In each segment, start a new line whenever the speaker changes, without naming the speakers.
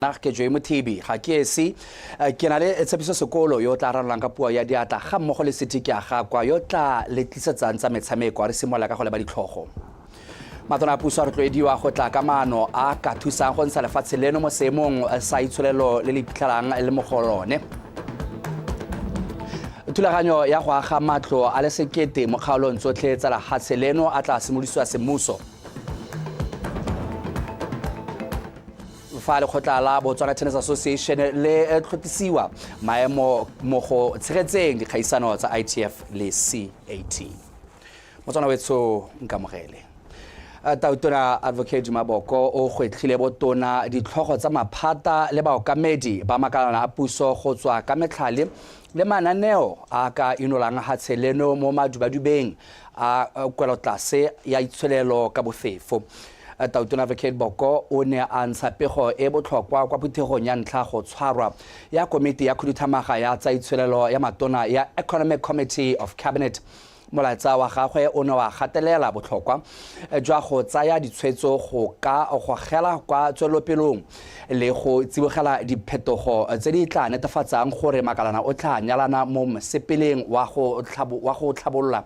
ke Joy Mothibi ga ke esi ke na le tshepiso sekolo yo tla ranolang ka puo ya diatla ga mmogo le setiki ya ga kwa yo tla le tlisetsang tsa metshameko re simola ka go leba ditlhogo matona a puso a rotloediwa go tla ka maano a ka thusang go ntsha lefatshe leno mo seemong sa itsholelo le le iphitlhelang le mo go lone thulaganyo ya go aga matlo a le sekete mo kgaolong tsotlhe tsa lefatshe leno a tla simolosiwa semmuso fa lekgotla la Botswana Tennis Association le tlhopisiwa maemo mo go tshegetseng dikgaisano tsa ITF le CAT motswana wetso nkamogele Tautona Advocate Maboko o gwetlhile botona ditlhogo tsa maphata le baokamedi ba makalana a puso go tswa ka metlhale le mananeo a ka inolang hatsheleno mo madubadubeng a kwelotlase ya itsholelo ka bofefo Tautona Advocate Boko o ne a ntsha pego e botlhokwa kwa phuthegong ya ntlha go tshwarwa ya komiti ya khuduthamaga ya tsa itsholelo ya matona ya Economic Committee of Cabinet molaetsa wa gagwe o ne wa gatelela botlhokwa jwa go tsaya ditshwetso go ka gogela kwa tswelopelong le go tsibogela diphetogo tse di tla netefatsang gore makalana o tla nyalana mo mosepeleng wa go tlhabolola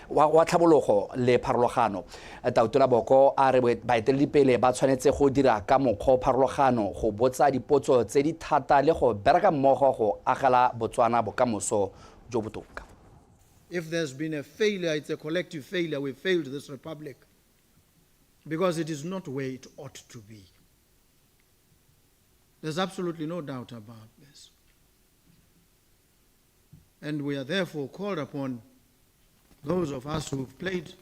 wa tlhabologo le pharologano Tautona Boko a re baeteledipele ba tshwanetse go dira ka mokgwa pharologano go botsa dipotso tse di thata le go bereka mmogo go agela Botswana bokamoso jo botoka.
If there's been a failure, it's a collective failure. We failed this republic because it is not where it ought to be. There's absolutely no doubt about this. And we are therefore called upon, those of us who've played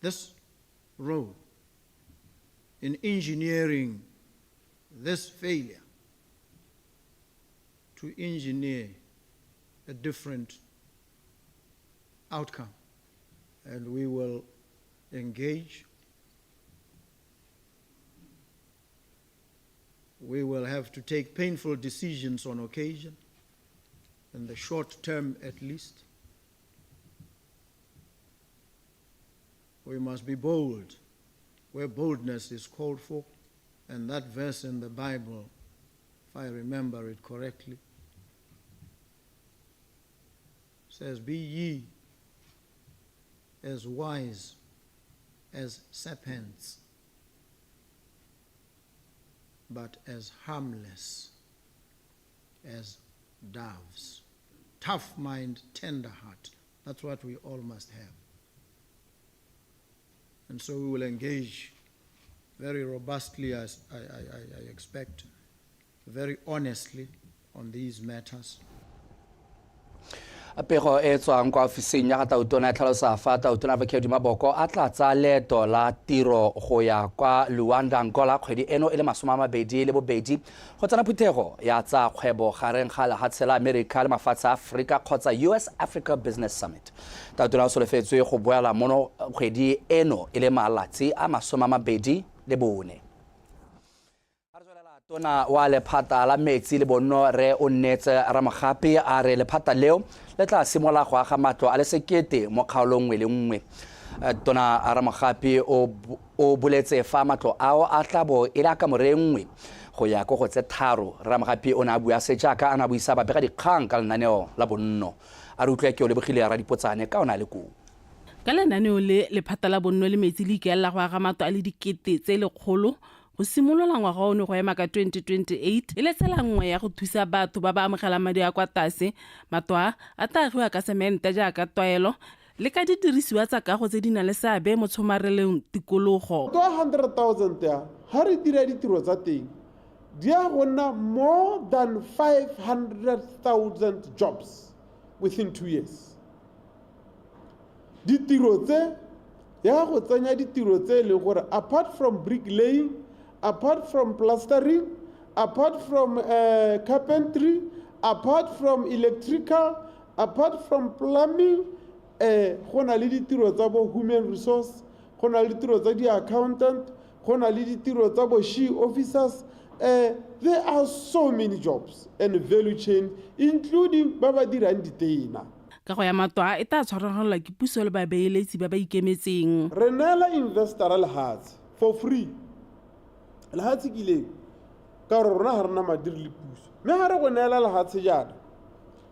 this role in engineering this failure, to engineer a different outcome. And we will engage. We will have to take painful decisions on occasion, in the short term at least. We must be bold where boldness is called for, and that verse in the Bible, if I remember it correctly, says, "Be ye as wise as serpents, but as harmless as doves." Tough mind, tender heart. That's what we all must have. And so we will engage very robustly, as I expect, very honestly on these matters.
Pego e tswang kwa ofising ya Tautona tlhalosa fa Tautona Advocate Maboko a tla tsa leeto la tiro go ya kwa Luanda Angola kgwedi eno e le 2022 go tsana phuthego ya tsa kgwebo gareng ga lefatshe la America le mafatshe a Africa kgotsa US Africa Business Summit. Tautona o solofetswe go boela mono kgwedi eno e le malatsi a 24. Tona wa lephata la metsi le bonno re o nnetse Ramogapi a re lephata leo le tla simola go aga matlo a le sekete mo kgaolong le nngwe. Tona Ramogapi o boletse fa matlo ao a tlabo e le ka morengwe go ya go tse tharo. Ramogapi o na bua se jaaka ana buisa ba bega dikgang ka lenaneo la bonno a re utlwa ke o lebogile ra dipotsane ka ona le ku
ka lenaneo le lephata la bonno le metsi le ikela go aga matlo a le dikete tse lekgolo go simolola ngwaga ono go ema ka 2028 e le tsela nngwe ya go thusa batho ba ba amogelang madi a kwa tlase matwa a tla agiwa ka semente jaaka tlwaelo le ka didirisiwa tsa kago tse di na le seabe mo tshomareleng tikologo.
200,000 ya ha re dira ditiro tsa teng di a gonna more than 500,000 jobs within 2 years. Ditiro tse ya go tsenya ditiro tse le gore apart from bricklaying, apart from plastering, apart from carpentry, apart from electrical, apart from plumbing, go na le ditiro tsa bo human resource, go na le ditiro tsa di accountant, go na le ditiro tsa bo she officers. There are so many jobs and value chain, including ba ba dirang ditena.
Ka go ya matwa e tla tshwaragala ke puso le babeeletsi ba ba ikemetseng.
Re nela investor lehatsi for free. Lehatsi ke le ka gore rona ga rena madiri le puso mme ga re go neela lefatshe jaana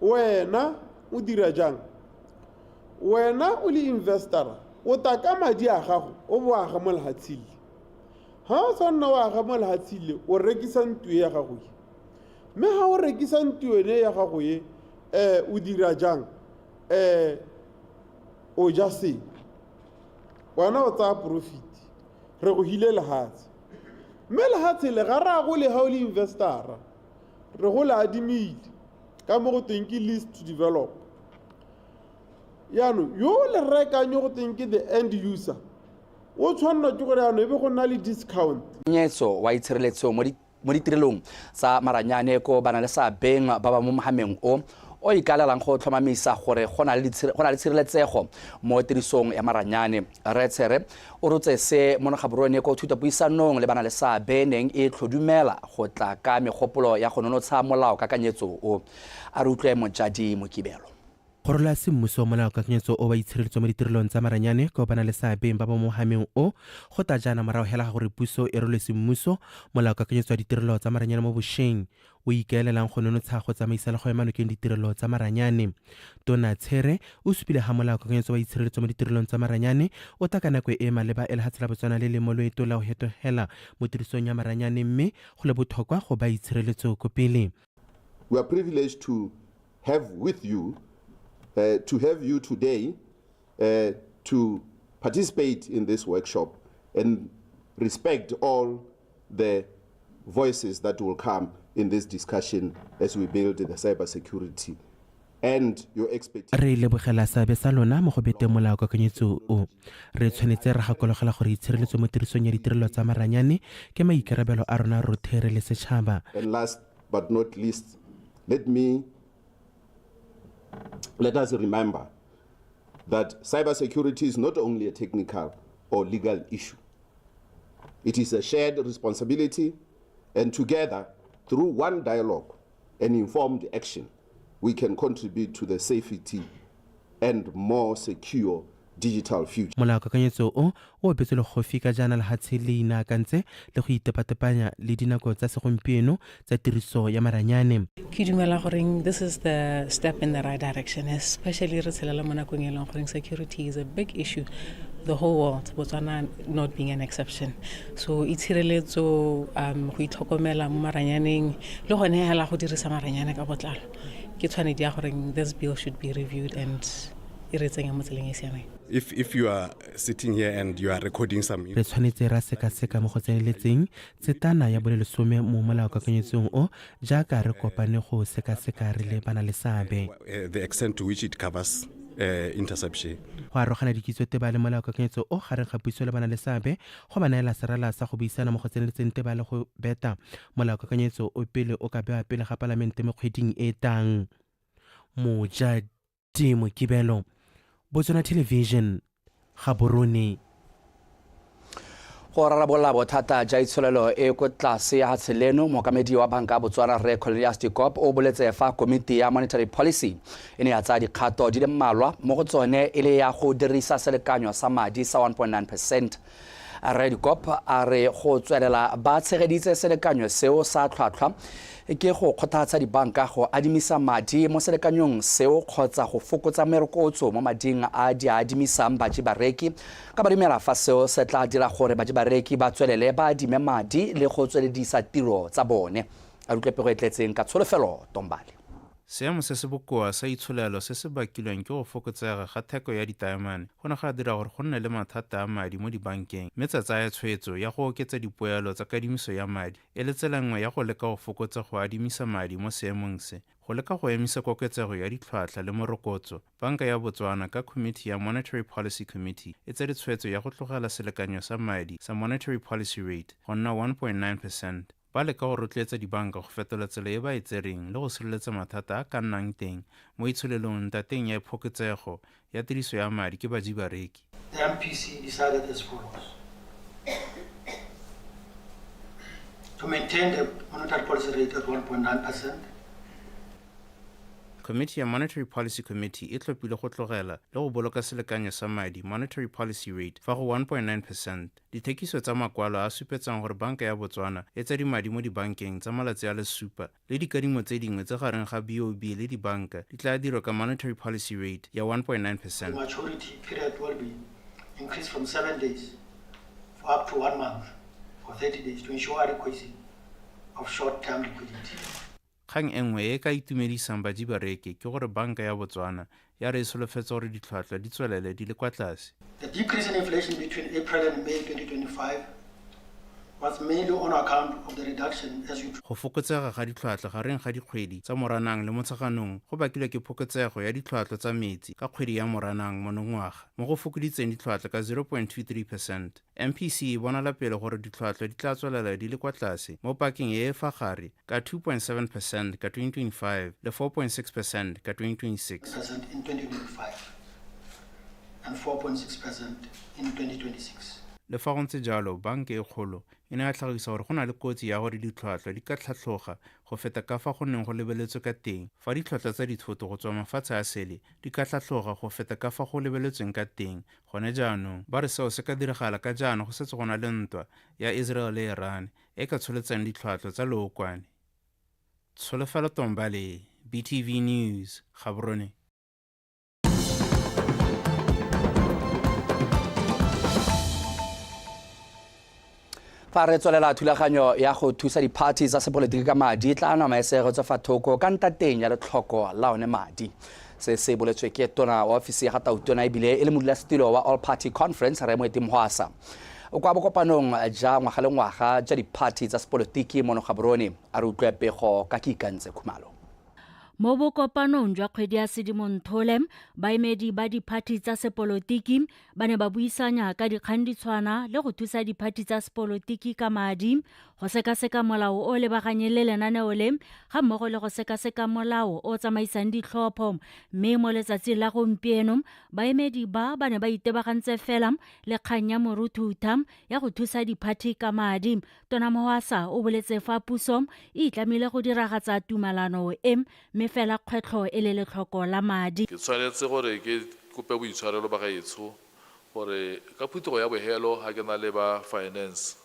wena o dira jang wena o le investora o ta ka madi a gago o bo aga mo lefatsheng ga o sa nna o aga mo lefatsheng o rekisa ntlo ya gago ye mme ga o rekisa ntlo ene ya gago ye o dira jang o ja seng wena o tsaya profit re go hile lefatshe mme lefatshe le ga rago le ga o le investora re go le adimile ka mo go teng ke lease to develop yaanong yo le rekang yo go teng ke the end user o tshwanela ke gore yaanong e be go nna le discount
nyetso wa itshireletso mo ditirelong tsa maranyane ko bana le seabeng ba ba mo mogameng o ikalelang go tlhomamisa gore go na le tshireletsego mo tirisong ya maranyane re tshere o rotse se mo nagaborone ko thutapuisanong le bana le seabe neng e tlhodumela go tla ka megopolo ya go nonotsha molao kakanyetso o a re utlwe Mojadi Mokibelo.
Kgorolo ya semmuso molao kakanyetso o ba itshireletso mo ditirelong tsa maranyane ko bana le seabeng ba ba mo mogameng o go ta jaana morago hela gore puso e role semmuso molao kakanyetso ya ditirelo tsa maranyane mo bošweng o ikaelelang go nonotsha go tsamaisa le go ema nokeng ditirelo tsa maranyane. Tona Tshere o supile ga molao kakanyetso wa itshireletso mo ditirelong tsa maranyane o ta ka nako e maleba e le gatsela botswana le mo loeto la go hetogela mo tirisong ya maranyane mme go le botlhokwa go ba itshireletso ko pele.
We are privileged to have with you to have you today to participate in this workshop and respect all the voices that will come in this discussion as we build the cyber security and your expertise.
Re lebogela seabe sa lona mo go beteng molao kakanyetso o re tshwanetse re gakologela gore itshireletso mo tirisong ya ditirelo tsa maranyane ke maikarabelo a rona rotlhe re le setšhaba.
And last but not least, let us remember that cybersecurity is not only a technical or legal issue. It is a shared responsibility, and together, through one dialogue and informed action, we can contribute to the safety and more secure digital future.
Molao kakanyetso o opetse le go fika jaana lefatshe le inaakantse le go itepatepanya le dinako tsa segompieno tsa tiriso ya maranyane.
Ke dumela gore this is the step in the right direction, especially re tshelela mo nakong e leng gore security is a big issue, the whole world, Botswana not being an exception. So itshireletso go itlhokomela mo maranyaneng le gone hela go dirisa maranyane ka botlalo ke tshwanedi ya gore this bill should be reviewed and
If you are sitting here and you are recording some,
re tshwanetse ra seka mo go tseneletseng tsetana ya bolelesome mo molao kakanyetsong o jaaka re kopane go seka re le bana le seabe.
The extent to which it covers interception.
Go arogana dikitso teba le molao kakanyetso o gareng ga puso le bana le seabe go ba naela serala sa go buisana mo go tseneletseng teba le go beta molao kakanyetso o pele o ka bewa pele ga palamente mo kgweding e tang. Mojadi Mokibelo, Botswana Television, Gaborone.
Go rarabolla bothata ja itsholelo e ko tlase ya tsheleno mokamedi wa banka Botswana Re Cornelius Dikop o boletse fa komiti ya monetary policy ene ya tsa dikgato di le mmalwa mo go tsone ile ya go dirisa selekanyo sa madi sa 1.9%. Re Dikop a re go tswelela ba tshegeditse selekanyo seo sa tlhwatlhwa ke go kgothatsa dibanka go adimisa madi mo selekanyong seo kgotsa go fokotsa merokotso mo mading a di adimisang bareki ka ba dimela fa seo se tla dira gore bareki ba tswelele ba adime madi le go tsweledisa tiro tsa bone. A utlwepego e tletseng ka tsholofelo Tombale.
Seemo se se bokoa sa itsholelo se se bakilweng ke go fokotsega ga theko ya ditaemane go ne ga dira gore go nne le mathata a madi mo dibankeng mme tsa tsaya tshwetso ya go oketsa dipoelo tsa kadimiso ya madi e le tsela nngwe ya go leka go fokotsa go adimisa madi mo seemong se go leka go emisa koketsego ya ditlhwatlhwa le morokotso. Banka ya Botswana ka Committee ya Monetary Policy Committee e tsere tshwetso ya go tlogela selekanyo sa madi sa monetary policy rate go nna 1.9%. Ba leka go rotloetsa dibanka go fetola tsela e ba e tsereng le go sireletsa mathata a ka nnang teng mo itsholelong tateng ya phoketsego ya tiriso ya madi ke bareki.
The MPC decided as follows: to maintain the monetary policy rate at 1.9%,
committee ya monetary policy committee e tlhophile go tlogela le go boloka selekanyo sa madi monetary policy rate fa go 1.9%. Dithekiso tsa makwalo a supetsang gore banka ya Botswana e tsa dimadi mo dibankeng tsa malatsi a le supa le dikadimo tse dingwe tse gareng ga BOB le dibanka di tla dirwa ka monetary policy rate ya 1.9%.
The maturity period will be increased from 7 days for up to 1 month for 30 days to ensure adequacy of short-term liquidity.
Kgang e nngwe e ka itumedisang badibareki ke gore banka ya Botswana ya re solofetsa gore ditlhwatlhwa di tswelele di le kwa tlase.
The decrease in inflation between April and May 2025 was mainly on account of the reduction as you
Go fokotsega ga ditlhwatlhwa gareng ga dikgwedi tsa Moranang le Motsheganong go bakilwe ke phokotsego ya ditlhwatlhwa tsa metsi ka kgwedi ya Moranang monongwaga mo go fokoditseng ditlhwatlhwa ka 0.23%. MPC e bonala pele gore ditlhwatlhwa di tla tswelela di le kwa tlase mo pakeng e fa gare ka 2.7% ka 2025 le 4.6% ka 2026
in 2025 and 4.6% in 2026.
Le fa go ntse jalo banka e kgolo e ne ya tlhagisa gore go na le kotsi ya gore ditlhwatlhwa di ka tlhatlhoga go feta ka fa go neng go lebeletswe ka teng fa ditlhwatlhwa tsa dithoto go tswa mafatshe a sele di ka tlhatlhoga go feta ka fa go lebeletsweng ka teng. Gone jaanong ba re seo se ka diragala ka jaana go setse go na le ntwa ya Israel le Iran e ka tsholetsang ditlhwatlhwa tsa lookwane. Tsholofelo Tombale, BTV News, Gaborone.
Fa re tswelela thulaganyo ya go thusa di-party tsa sepolotiki ka madi e tla anwa maesego tsa fa thoko ka ntateng ya letlhoko la one madi. Se se boletswe ke tona wa ofisi ya ga Tautona ebile e le modulasetilo wa All Party Conference Ramoeti Mhwasa. Kwa bokopanong ja ngwaga le ngwaga ja di-party tsa sepolotiki mono Gaborone a re utlwe pego ka Kikantse Khumalo.
Mo bokopanong jwa kgwedi ya Sedimonthole baemedi ba diphathi tsa sepolotiki ba ne ba buisanya ka dikganditshwana le go thusa diphathi tsa sepolotiki ka madi go sekaseka molao o lebaganye le lenaneo le ga mmogo le go sekaseka molao o tsamaisang ditlhopho. Mme mo letsatsi la gompieno baemedi ba ne ba itebagantse fela le kgang ya moruthutha ya go thusa diphathi ka madi. Tona Mhwasa o boletse fa puso e itlamile go diragatsa tumalano mme fela kgwetlho e le letlhoko la madi.
Ke tshwanetse gore ke kope boitshwarelo ba gaetsho gore ka phutego ya bohelo ga ke na le ba finance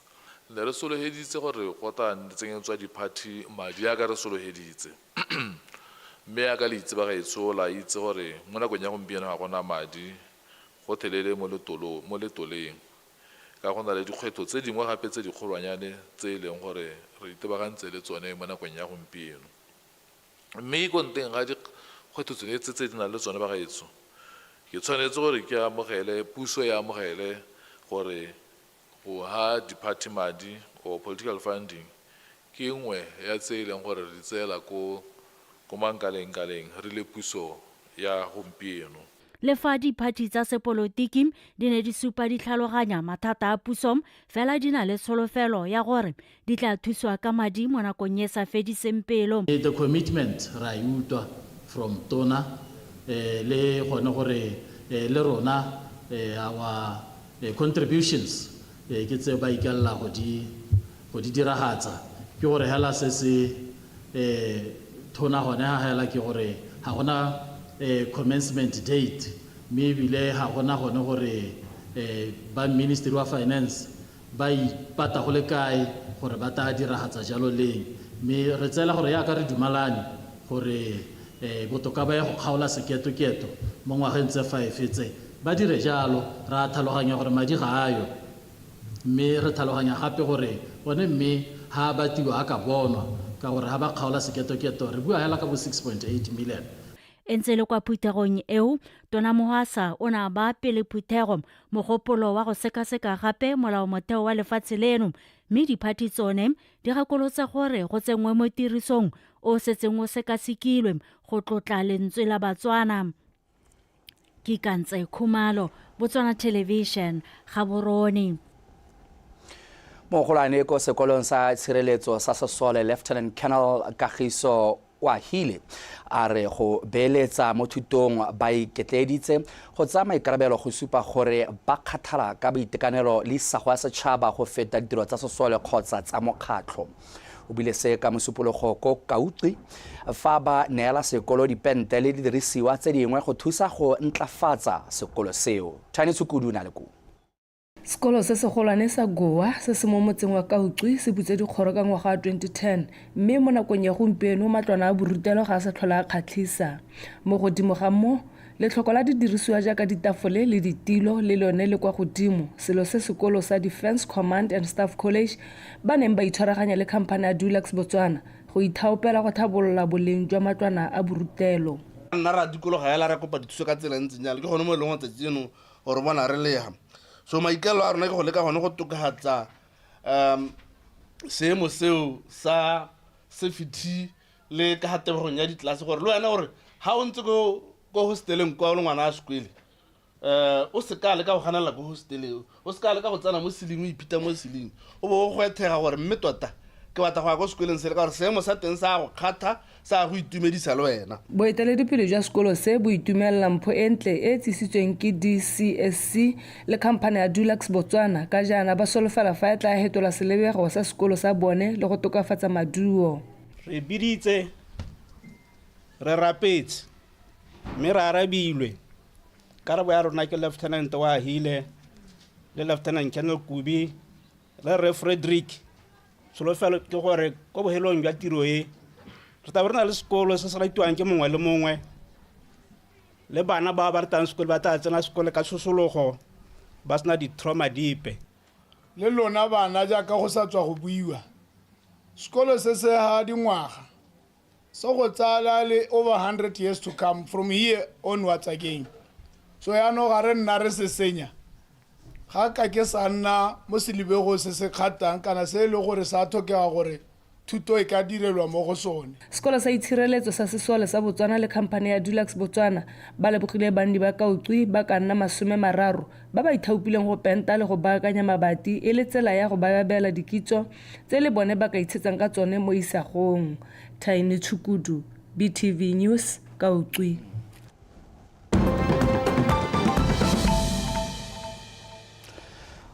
ne re soloheditse gore kota tsenyetswa diphathi madi a ka re soloheditse mme a ka le itse ba gaetsho la itse gore mo nakong ya gompieno ga gona madi go thelele mo letoleng ka go na le dikgwetho tse dingwe gape tse dikgolwanyane tse e leng gore re itebagantse le tsone mo nakong ya gompieno. Mme go nteng ga dikgwetho tsone tse di na le tsone ba gaetsho ke tshwanetse gore ke amogele puso ya amogele gore go ha di-party madi or political funding ke nngwe ya tse e leng gore re tseela ko mankaleng-kaleng re le puso ya gompieno.
Le fa diphathi tsa sepolotiki di ne di supa di tlhaloganya mathata a puso fela di na le tsholofelo ya gore di tla thuswa ka madi mo nakong e sa fediseng pelo.
The commitment ra utwa from Tona le gone gore le rona our contributions ke tse ba ikalla go di diragatsa ke gore hela se Tona gone ha hela ke gore ha gona commencement date mme bile ga gona gone gore ba Ministry of Finance ba ipata go le kae gore ba ta diragatsa jalo leng mme re tsela gore ya ka re dumalane gore botoka ba go kgaola seketo mo ngwageng tse 5 tse ba dire jalo ra thaloganya gore madi ga ayo mme re thaloganya gape gore bone mme ha ba tiwa ka bonwa ka gore ha ba kgaola seketo re bua hela ka bo 6.8 million.
Entse le kwa phuthegong eo Tona Mhwasa o na ba pele phuthego mogopolo wa go sekaseka gape molao motheo wa lefatshe leno mme diphathi tsone di gakolotse gore go tsengwe mo tirisong o setseng o sekasekilwe go tlotla lentswe la Batswana. Kikantse Khumalo, Botswana Television, Gaborone.
Mogolwane ko sekolong sa tshireletso sa Sesole Lieutenant Colonel Kagiso Wahile a re go beeletsa mo thutong ba iketleditse go tsaya maikarabelo go supa gore ba kgathala ka boitekanelo le isago ya setšhaba go feta ditiro tsa sesole kgotsa tsa mokgatlho. o bile se ka mosupologo ko Kautri fa ba neela sekolo dipente le didirisiwa tse dingwe go thusa go ntlafatsa sekolo seo. Tshwane Tshukudu na le ko.
Sekolo se segolwane sa Goa se se mo motseng wa Kautri se butse dikgoro ka ngwaga wa 2010 mme mo nakong ya gompieno matlwana a borutelo ga se tlhola a kgatlhisa. Mo godimo ga mo letlhoko la didirisiwa jaaka ditafole le ditilo le lone le kwa godimo selo se sekolo sa Defence Command and Staff College ba neng ba itshwaraganya le khamphane ya Dulux Botswana go ithaopela go tlhabolola boleng jwa matlwana a borutelo.
Nna ra dikolo ga ya la re kopa dithuso ka tsela ntse nyalo ke gone mo lengwe tse tseno gore bona re leha. So maikelo a rona ke go leka gone go tokahatsa seemo seo sa safety le ka hatebegong ya ditlase gore le wena gore ha o ntse ko hosteleng kwa le ngwana a sekwele o se ka le ka go ganela go hosteleng o se ka le ka go tsena mo sileng o ipita mo sileng o bo go ethega gore mme tota ke batla go ya go sekweleng se le ka gore seemo sa teng sa go kgatha sa go itumedisa le wena.
Boeteledipele jwa sekolo se bo itumelela mpho e ntle e tsisitsweng ke DCSC le khamphane ya Dulux Botswana ka jaana ba solofela fa e tla hetola selebego sa sekolo sa bone le go tokafatsa maduo.
Re biditse re rapetse mme re arabilwe karabo ya rona ke Lieutenant wa Hile le Lieutenant Colonel Kubi le Re Frederick solofela ke gore go bohelong jwa tiro e re ta borena le sekolo se se raitiwang ke mongwe le mongwe le bana ba ba ratang sekolo ba ta tsena sekolo ka tshosologo ba sena di-trauma dipe
le lona bana jaaka go sa tswa go buiwa sekolo se se ha dingwaga so go tsala le over 100 years to come from here onwards again so ya no ga re nna re se senya ga ka ke sa nna mo selibego se se kgatang kana se le gore sa thokega gore thuto e ka direlwa mo go sone.
Sekolo sa itshireletso sa sesole sa Botswana le khamphane ya Dulux Botswana ba lebogile bandi ba Kautri ba ka nna 30 ba ba ithaopileng go penta le go baakanya mabati e le tsela ya go babela dikitso tse le bone ba ka itshetsang ka tsone mo isagong. Thaini Tshukudu, BTV News, Kautri.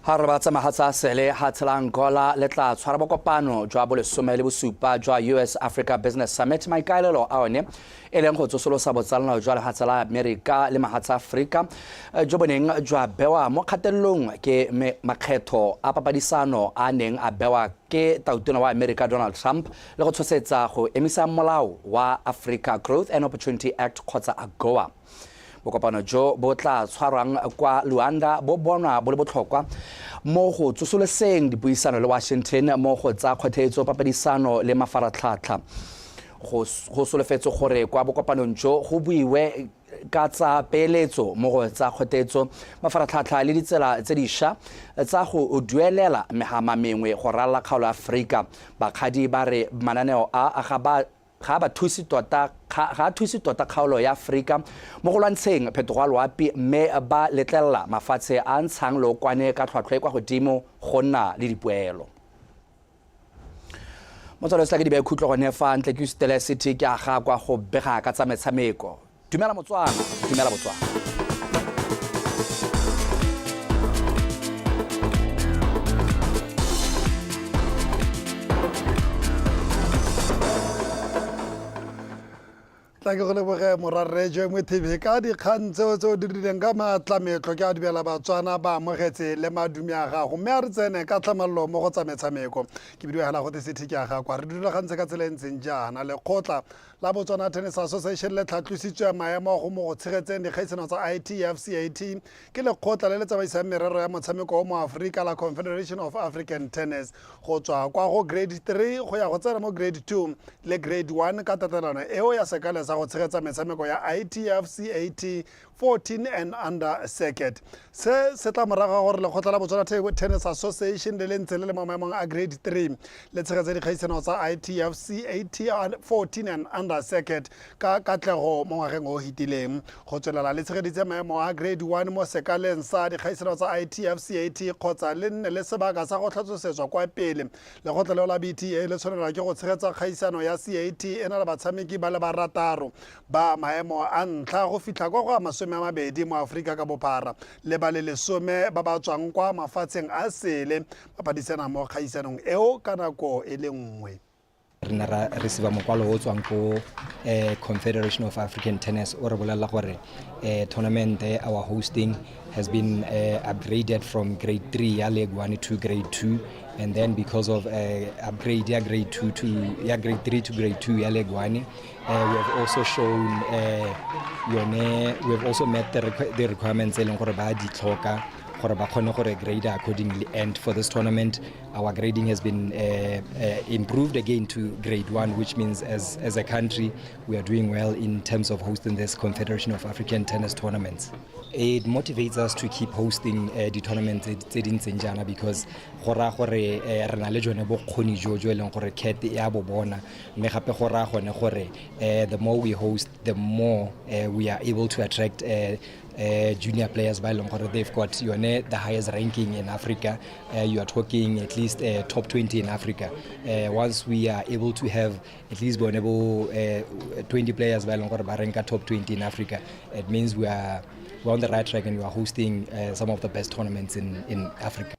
Ha re ba tsamaya sele ha Tlangola le tla tshwara bokopano jwa bolesome le bosupa jwa US Africa Business Summit maikaelelo a one e leng go tsosolosa botsalano jwa lehatsa la America le mahatsa Africa jo boneng jwa bewa mo kgatelelong ke makgetho a papadisano a neng a bewa ke tautona wa America Donald Trump le go tshosetsa go emisa molao wa Africa Growth and Opportunity Act kgotsa AGOA. Bokopano jo bo tla tshwarwang kwa Luanda bo bona bo le botlhokwa mo go tsosoloseng dipuisano le Washington mo go tsa kgothetso papadisano le mafaratlhatlha go solofetse gore kwa bokopanong jo go buiwe ka tsa peeletso mo go tsa kgothetso mafaratlhatlha le ditsela tse dišwa tsa go duelela megama mengwe go rala kgaolo Afrika. Bakgadi ba re mananeo a ga ba thusi tota kgaolo ya Afrika mo go lwantsheng phetogo ya loapi mme ba letlelela mafatshe a ntshang leokwane ka tlhwatlhwa e kwa godimo go nna le dipoelo. Motswalo se ke di be khutlo gone fa ntle ke Stella City ke aga kwa go bega ka tsa metshameko. Dumela Motswana, dumela Botswana.
Ke go leboge morarre jo mo TV ka dikgang tseo di rileng ka matlametlo ke a dibela Batswana ba amogetse le madumi a gago mme a re tsene ka tlhamallo mo go tsa metshameko ke bidio hela go te city ke a ga kwa re dulagantse ka tsela ntseng jana le khotla la Botswana Tennis Association le tlhatlositswe maemo go mo go tshegetseng dikgaisano tsa ITF-CAT ke le khotla le tsamaisang merero ya motshameko mo Africa la Confederation of African Tennis go tswa kwa go grade 3 go ya go tsena mo grade 2 le grade 1 ka tatelano eo ya sekale sa go tshegetsa metshameko ya ITF-CAT 14 and under circuit se tla moraga gore le khotla la Botswana Tennis Association le ntse le mo maemong a grade 3 le tshegetsa dikgaisano tsa ITF-CAT 14 and under circuit ka katlego mo ngwageng o hitileng go tswelela le tshegeditse maemo a grade 1 mo sekaleng sa dikgaisano tsa ITF-CAT kgotsa le nne le sebaka sa go tlhatlosetswa kwa pele le khotla la BTA le tshwanelwa ke go tshegetsa kgaisano ya CAT ena le batshameki ba le barataro ba maemo a ntlha go fitlha kwa go mabedi mo Afrika ka bophara le ba le lesome ba ba tswang kwa mafatsheng a sele ba padisana mo kgaisanong eo ka nako e le nngwe.
re ne ra receive mokwalo o tswang ko Confederation of African Tennis o re bolelela gore tournament our hosting has been upgraded from grade 3 ya League 1 to grade 2, and then because of upgrade ya grade 2 to grade 3 to grade 2 ya League 1, we have also shown we have also met the requirements eleng gore ba di tlhoka gore ba khone gore grade accordingly, and for this tournament our grading has been improved again to grade 1, which means as a country we are doing well in terms of hosting this Confederation of African Tennis tournaments. It motivates us to keep hosting the tournaments tse dintseng jana, because gora gore re na le jone bokgoni jojo eleng gore CAT ya bo bona, mme gape gora gone gore the more we host, the more we are able to attract junior players by long, they've got the highest ranking in Africa. You are talking at least top 20 in Africa. Once we are able to have at least 20 players by long, rank top 20 in Africa, it means we're on the right track and we are hosting some of the best tournaments in Africa.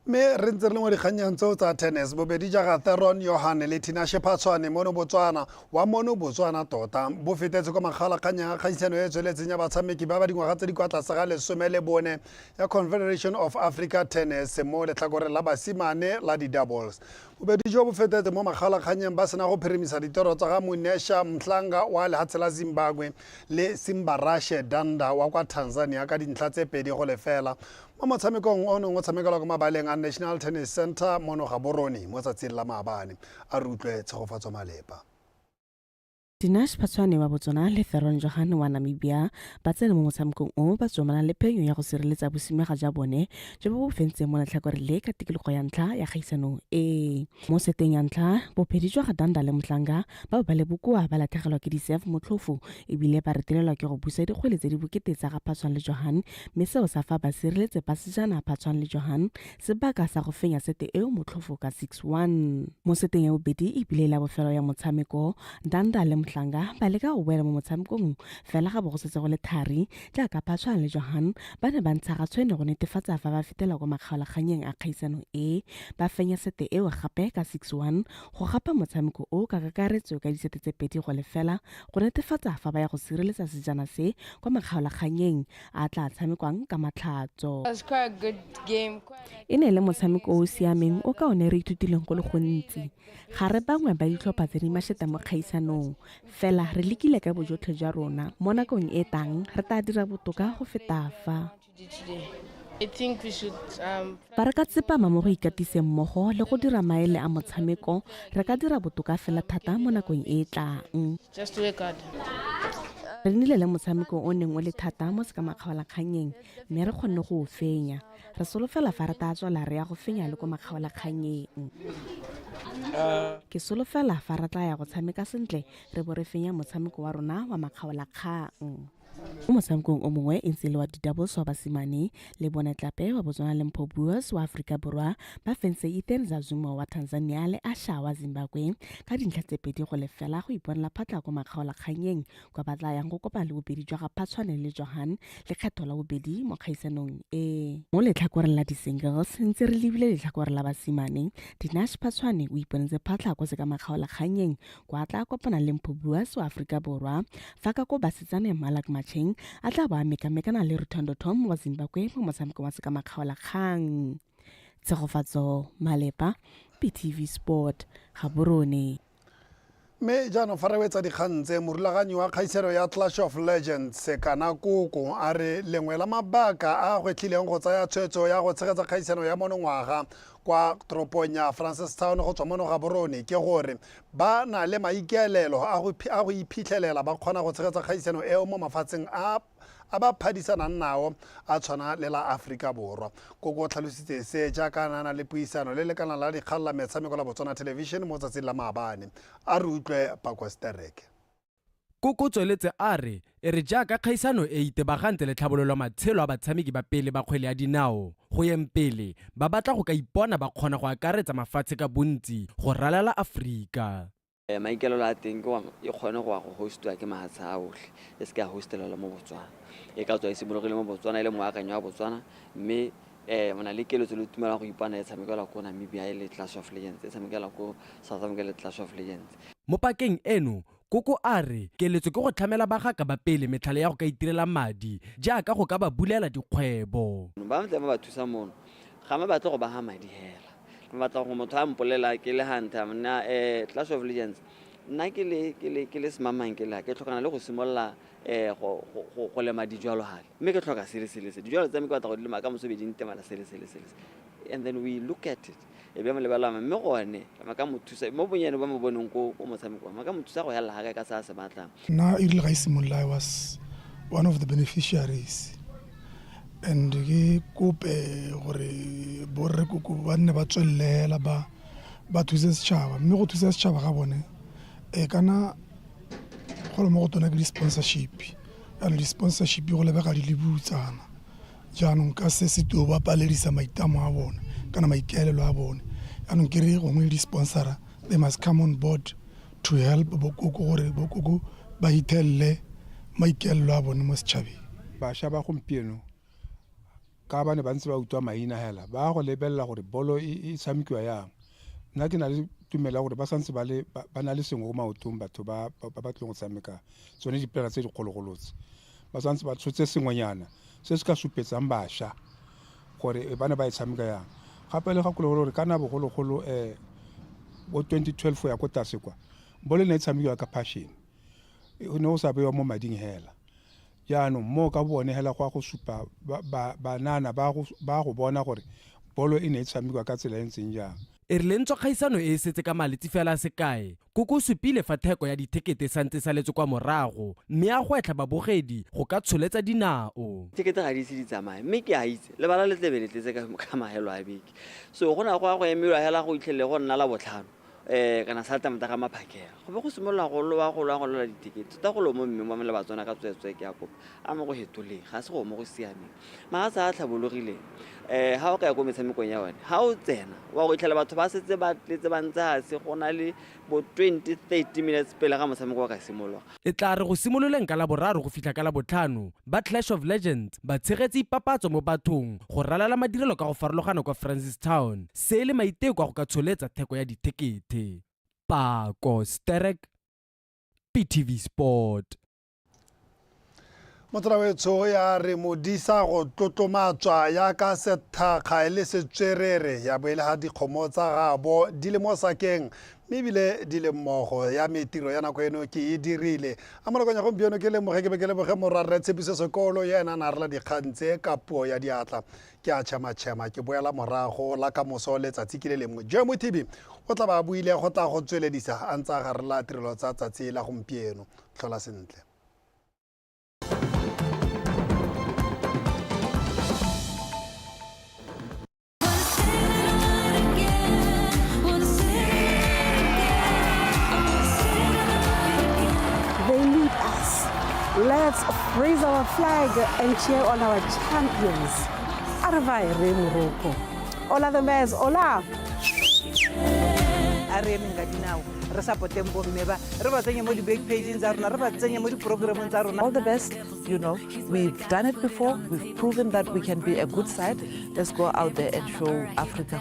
me re ntse re le mo dikganyang tseo tsa tennis bobedi ja ga Theron Johan le Tina Shephatswane mono Botswana wa mono Botswana tota bo fetetse go magalakanya kgaisano e tsweletseng ya batshameki ba ba dingwaga tse di kwa tlase ga 14 ya Confederation of Africa Tennis mo letlhakore la basimane la di doubles. Bobedi jo bo fetetse mo magalakanyeng ba sena go phirimisa ditoro tsa ga Munesha Mhlanga wa lehatshe la Zimbabwe le Simbarashe Danda wa kwa Tanzania ka dintlha tse pedi go lefela. Mo motshamekong ono go tshamekelwa go mabaleng a National Tennis Center mono Gaborone mo tsatsing la maabane a re utlwe tshegofatso malepa.
Tina Shephatswane wa Botswana le Theron Johan wa Namibia ba tsene mo motshamekong o ba tsomana le phenyo ya go sireletsa bosimega ja bone jo bo fentseng mo letlhakore le ka tikologo ya ntlha ya kgaisano e. Mo seteng ya ntlha bophedi jwa ga Danda le Mhlanga ba ba le bokoa ba latlhegelwa ke di-serve motlhofo ebile ba retelelwa ke go busa dikgwele tse di bokete tsa ga Phatswane le Johan, mme seo sa fa ba sireletse ba sejana Phatswane le Johan sebaka sa go fenya sete eo motlhofo ka 6-1. Mo seteng ya bobedi ebile la bofelo ya motshameko Danda le Mhlanga ba leka go boela mo motshamekong fela ga bo go setse go le thari jaaka Phatswane le Johan ba ne ba ntsha ga tshwene go netefatsa fa ba fetela go makgaolaganyeng a kgaisano e ba fenya sete eo gape ka 6-1 go gapa motshameko o ka kakaretso ka disete tse pedi go lefela go netefatsa fa ba ya go sireletsa sejana se kwa makgaolaganyeng a tla tshamekwang ka matlhatso. E ne le motshameko o siameng o ka one re ithutileng go le gontsi. Ga re bangwe ba ditlhopha tse di masheta mo kgaisanong fela re lekile ka bojotlhe jwa rona mo nakong e tang re tla dira botoka go feta fa. Ba re ka tsepama mo go ikatiseng mmogo le go dira maele a motshameko re ka dira botoka fela thata mo nakong e tlang. Re nnile le motshameko o neng o le thata mo seka makgaolakganyeng mme re kgonne go o fenya. Re solofela fa re tla tswela re ya go fenya le ko makgaolakganyeng. Ke solofela fa re tla ya go tshameka sentle re bo re fenya motshameko wa rona wa makgaolakgang. Mo motshamekong o mongwe e ntse le wa di-doubles wa basimane le Bonetlape wa Botswana le Mpho Boers wa Afrika Borwa ba fentse Ethan Zuma wa Tanzania le Asha wa Zimbabwe ka dintlha tse pedi go lefela go iponela phatla go makgaolakganyeng kwa ba tla yang go kopa le bobedi jwa ga Phatswane le Johan le kgetho la bobedi mo kgaisanong e. Mo letlhakoreng la di-singles ntse re lebile letlhakore la basimane Tina Shephatswane o iponetse phatla go seka makgaolakganyeng kwa tla kopana le Mpho Boers wa Afrika Borwa fa ka ko basetsane Malak Macheng a tla ba mekamekana le Ruthondo Tom wa Zimbabwe mo motshamekong wa seka makgaolakgang. Tshegofatso malepa PTV Sport Gaborone.
Me jaanong fa re wetsa dikgang tse morulaganyi wa kgaisano ya Clash of Legends Kana Koko a re lengwe la mabaka a gwetlhileng go tsaya tshwetso ya go tshegetsa kgaisano ya monongwaga kwa toropong ya Francistown go tswa mono Gaborone ke gore ba na le maikaelelo a go iphitlhelela ba kgona go tshegetsa kgaisano eo mo mafatsheng a ba phadisanang nao a tshwana le la Afrika Borwa. Koko tlhalositse se jaaka nana le puisano le lekana la dikgang la metshameko la Botswana Television mo tsatsing la maabane a re utlwe Pakwastereke.
Koko tsweletse a re e re jaaka kgaisano e itebagantse le tlhabololo matshelo a batshameki ba pele ba kgwele ya dinao go yeng pele ba batla go ka ipona ba kgona go akaretsa mafatshe ka bontsi go ralala Afrika.
Maikelo la teng ke e kgone go hostwa ke mahatshe a otlhe e se ka hostelwa mo Botswana e ka tswa e simologile mo Botswana ile moakanyo wa Botswana mme o na le keletso le tumela go ipana e tshamekela ko Namibia e le Clash of Legends e tshamekela ko South Africa le Clash of Legends.
Mo pakeng eno Koko a re keletso ke go tlhamela bagaka ba pele metlhale ya go ka itirela madi jaaka go ka ba bulela dikgwebo.
Ba ntse ba thusa mono ga ba batla go ba ha madi hela ba batla go motho a mpolela ke le hunter mna Clash of Legends nna ke le smamang ke la ke tlhokana le go simolla go lema dijalo hale mme ke tlhoka sele dijalo tsa me ke batla go di lema ka mosobedi ntemala sele and then we look at it e be mo lebalama mme gone maka mothusa mo bonyane ba mo boneng ko motshameko maka mothusa go yalla ga ka sa se batlang.
Na Iril Gaisimolla was one of the beneficiaries and ke kope gore borre kuku ba nne ba tswellela ba thusa setšhaba mme go thusa setšhaba ga bone kana go mo go tona ke di-sponsorship and di-sponsorship go lebega di le butsana jaanong ka se se to ba paledisa maitamo a bone kana maikaelelo a bone anong ke re gongwe di-sponsora they must come on board to help bokoko gore bokoko ba ithelle maikaelelo a bone mo setšhabeng.
Bašwa ba gompieno ka bane ba ntse ba utwa maina hela ba go lebelela gore bolo e tshamekiwa yang. Nna ke na le tumela gore ba santse ba na le sengwe go maotong batho ba tlong go tshameka tsone dipela tse dikgologolotse ba santse ba tshotse sengwenyana se se ka supetsang bašwa gore ba ne ba e tshameka yang. Gape le gakolo gore ka na bogologolo bo 2012 ya ko tlase kwa bolo ne e tshamekiwa ka passion o ne o sa bewa mo mading hela jaanong mo ka bone hela go supa banana ba go bona gore bolo e ne e tshamekiwa ka tsela e ntseng jang.
E rile ntse kgaisano e setse ka maletsi fela sekae Koko supile fa theko ya ditekete santse sa letse kwa morago mme a go etla babogedi go ka tsholetsa dinao.
Tekete ga di se di tsamaye mme ke a itse le bala le tlebeletse ka mahelo a beke so go na go emelwa hela go itlhele go nna la botlhano kana sa tamta ga maphakela go be go simolola go loa ditekete ta go lo mo mme mo le batswana ka tswetswe ke a kopa a mo go hetole ga se go mo go siameng ma sa tlhabologile ha o ka ya go metshamekong ya one ha o tsena wa go itlhela batho ba setse ba tletse ba ntse se go na le bo 20-30 minutes pele ga motshameko wa ka simologa.
E tla re go simololeng ka la boraro go fitlha ka la botlhano ba Clash of Legends ba tshegetse ipapatso mo bathong go ralala madirelo ka go farologana kwa Francistown se le maiteko go ka tsholetsa theko ya ditekete. Pako Sterek, PTV Sport.
Motravetso ya re modisa go tlotlomatswa ya ka sethakga e le setswerere ya boele ga dikgomo tsa gabo di le mo sakeng mebile di le mmogo ya metiro ya nako eno ke e dirile a monakonya gompieno ke lemoge ke be ke leboge morarre Tshepiso Sekolo yena na rela dikgang tse ka puo ya diatla ke a tšhema ke boela morago la ka moso letsatsi ke le lengwe Jemo TV o tla ba buile go tla go tsweledisa a ntse ga rela tirelo tsa tsatsi la gompieno tlhola sentle.
Let's raise our flag and cheer on our champions. Arvai Morocco. Ola the Bears, ola.
Are menga dinao. Re supporteng bo mmeba. Re ba tsenya mo di back pages tsa rona, re ba tsenya mo di programeng tsa rona.
All the best. You know, we've done it before. We've proven that we can be a good side. Let's go out there and show Africa